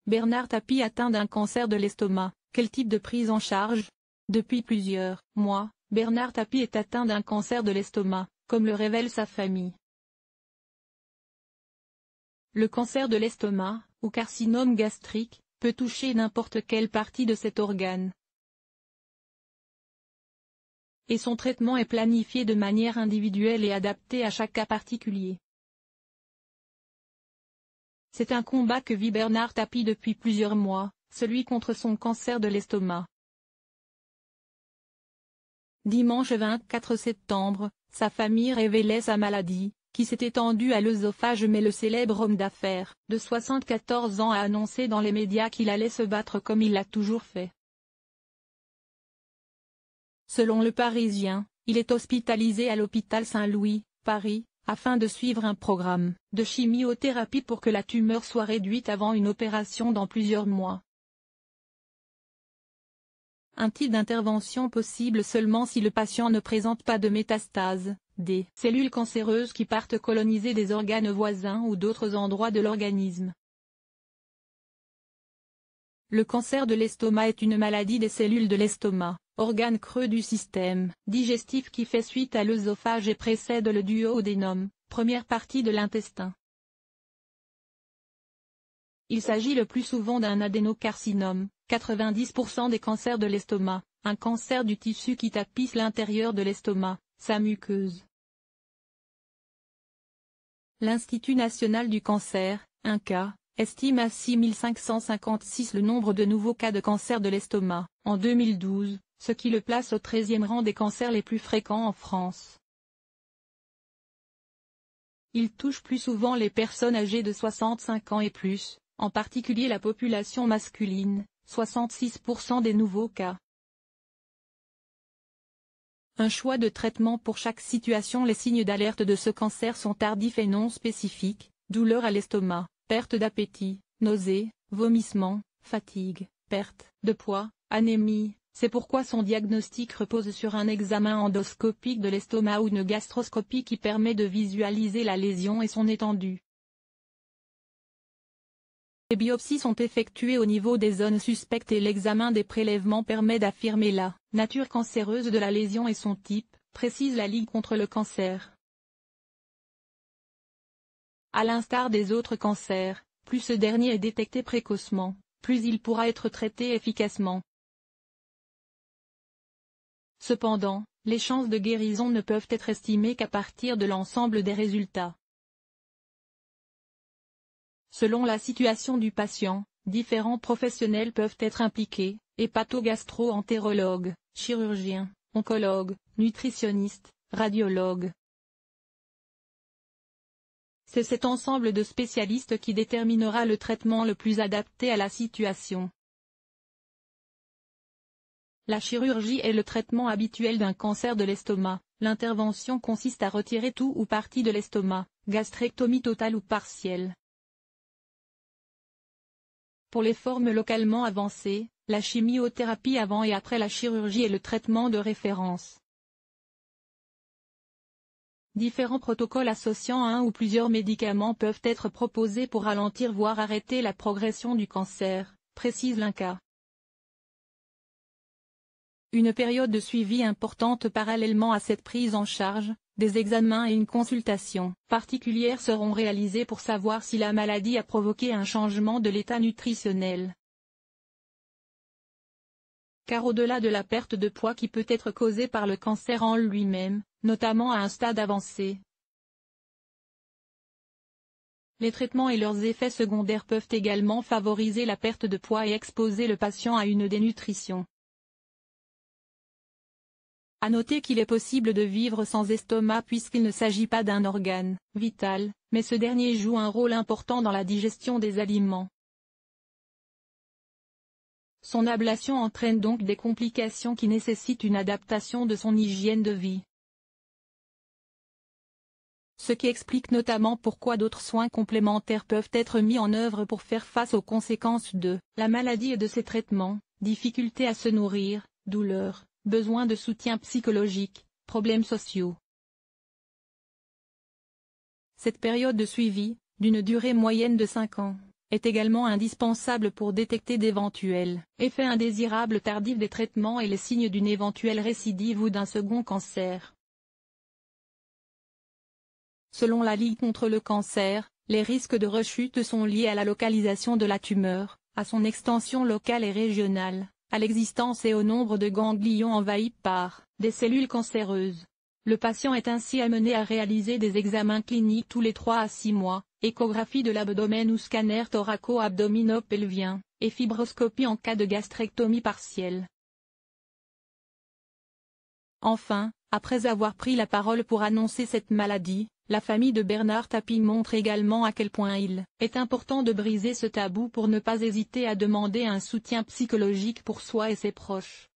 Bernard Tapie atteint d'un cancer de l'estomac. Quel type de prise en charge? Depuis plusieurs mois, Bernard Tapie est atteint d'un cancer de l'estomac, comme le révèle sa famille. Le cancer de l'estomac, ou carcinome gastrique, peut toucher n'importe quelle partie de cet organe. Et son traitement est planifié de manière individuelle et adapté à chaque cas particulier. C'est un combat que vit Bernard Tapie depuis plusieurs mois, celui contre son cancer de l'estomac. Dimanche 24 septembre, sa famille révélait sa maladie, qui s'est étendue à l'œsophage, mais le célèbre homme d'affaires, de 74 ans, a annoncé dans les médias qu'il allait se battre comme il l'a toujours fait. Selon Le Parisien, il est hospitalisé à l'hôpital Saint-Louis, Paris, afin de suivre un programme de chimiothérapie pour que la tumeur soit réduite avant une opération dans plusieurs mois. Un type d'intervention possible seulement si le patient ne présente pas de métastases, des cellules cancéreuses qui partent coloniser des organes voisins ou d'autres endroits de l'organisme. Le cancer de l'estomac est une maladie des cellules de l'estomac, organe creux du système digestif qui fait suite à l'œsophage et précède le duodénum, première partie de l'intestin. Il s'agit le plus souvent d'un adénocarcinome, 90% des cancers de l'estomac, un cancer du tissu qui tapisse l'intérieur de l'estomac, sa muqueuse. L'Institut national du cancer, INCa, estime à 6556 le nombre de nouveaux cas de cancer de l'estomac, en 2012, ce qui le place au 13e rang des cancers les plus fréquents en France. Il touche plus souvent les personnes âgées de 65 ans et plus, en particulier la population masculine, 66% des nouveaux cas. Un choix de traitement pour chaque situation. Les signes d'alerte de ce cancer sont tardifs et non spécifiques: douleur à l'estomac, perte d'appétit, nausées, vomissements, fatigue, perte de poids, anémie. C'est pourquoi son diagnostic repose sur un examen endoscopique de l'estomac ou une gastroscopie qui permet de visualiser la lésion et son étendue. Les biopsies sont effectuées au niveau des zones suspectes et l'examen des prélèvements permet d'affirmer la nature cancéreuse de la lésion et son type, précise la Ligue contre le cancer. À l'instar des autres cancers, plus ce dernier est détecté précocement, plus il pourra être traité efficacement. Cependant, les chances de guérison ne peuvent être estimées qu'à partir de l'ensemble des résultats. Selon la situation du patient, différents professionnels peuvent être impliqués: hépato-gastro-entérologue, chirurgien, oncologue, nutritionniste, radiologue. C'est cet ensemble de spécialistes qui déterminera le traitement le plus adapté à la situation. La chirurgie est le traitement habituel d'un cancer de l'estomac. L'intervention consiste à retirer tout ou partie de l'estomac, gastrectomie totale ou partielle. Pour les formes localement avancées, la chimiothérapie avant et après la chirurgie est le traitement de référence. Différents protocoles associant un ou plusieurs médicaments peuvent être proposés pour ralentir voire arrêter la progression du cancer, précise l'INCa. Une période de suivi importante parallèlement à cette prise en charge, des examens et une consultation particulière seront réalisés pour savoir si la maladie a provoqué un changement de l'état nutritionnel. Car au-delà de la perte de poids qui peut être causée par le cancer en lui-même, notamment à un stade avancé, les traitements et leurs effets secondaires peuvent également favoriser la perte de poids et exposer le patient à une dénutrition. À noter qu'il est possible de vivre sans estomac puisqu'il ne s'agit pas d'un organe vital, mais ce dernier joue un rôle important dans la digestion des aliments. Son ablation entraîne donc des complications qui nécessitent une adaptation de son hygiène de vie. Ce qui explique notamment pourquoi d'autres soins complémentaires peuvent être mis en œuvre pour faire face aux conséquences de la maladie et de ses traitements: difficulté à se nourrir, douleurs, besoin de soutien psychologique, problèmes sociaux. Cette période de suivi, d'une durée moyenne de 5 ans, est également indispensable pour détecter d'éventuels effets indésirables tardifs des traitements et les signes d'une éventuelle récidive ou d'un second cancer. Selon la Ligue contre le cancer, les risques de rechute sont liés à la localisation de la tumeur, à son extension locale et régionale, à l'existence et au nombre de ganglions envahis par des cellules cancéreuses. Le patient est ainsi amené à réaliser des examens cliniques tous les 3 à 6 mois, échographie de l'abdomen ou scanner thoraco-abdominopelvien, et fibroscopie en cas de gastrectomie partielle. Enfin, après avoir pris la parole pour annoncer cette maladie, la famille de Bernard Tapie montre également à quel point il est important de briser ce tabou pour ne pas hésiter à demander un soutien psychologique pour soi et ses proches.